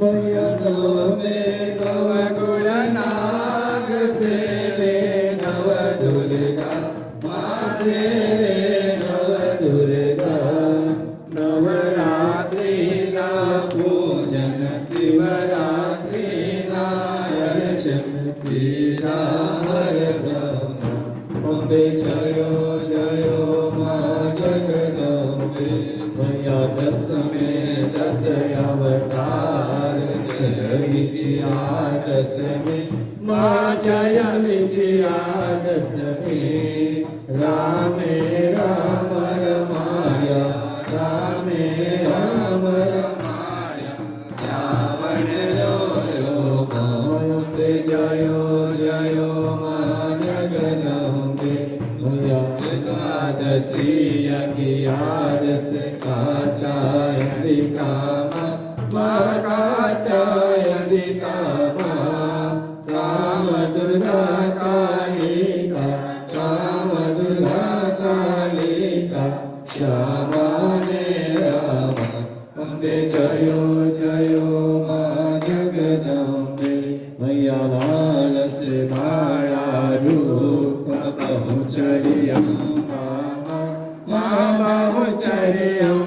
भैया में नव गुण नाग से रे नव दुर्गा माँ से रे नव दुर्गा नवरात्रि ना पूजन शिवरात्रि ना अर्चन पीरा हर ब्रह्म अम्बे जयो जयो माँ जगदम्बे भैया दस में दस अवतार जय विजयादश में माँ जय विजयादश में रामे राम रमाया रामे राम रमाया रावण रो अम्बे जयो जयो माँ जगदम्बे भैया एकादशी अज्ञादश कात्यायनिका माँ कात्यायनिका राम दुर्गा कालिका राम दुर्गा कालिका श्यामा ने राम अम्बे जयो जयो माँ जगदम्बे भैया बाल से भाड़ा रूप बहुचर्यं बहुचर्यं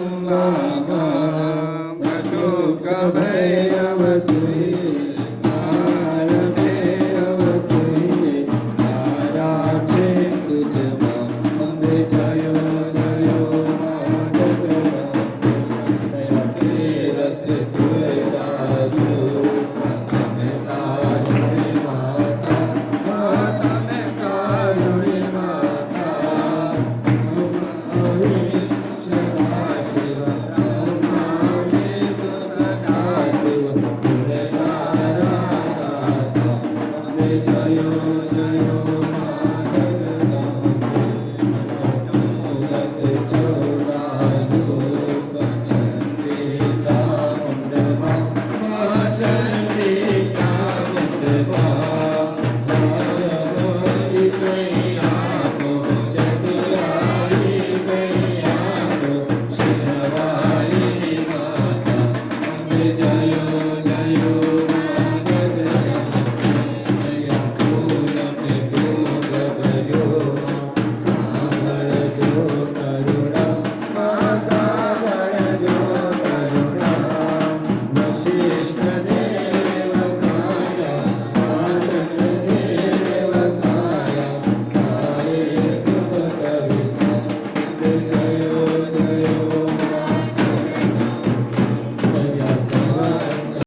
भटुक भैरव सुई भैरव सुई तारा छे तुझ अम्बे जयो जयो माँ जगदम्बे रस तुझा रूप में तारुणी माता माता में तारुणी माता जयो जयो माँ जगदम्बे दस चौरायो चंडी चामुंडा माँ चंडी चामुंडा धारवाई गैया को जगराई गैया को शेरवाई माता अम्बे जयो जयो Krishna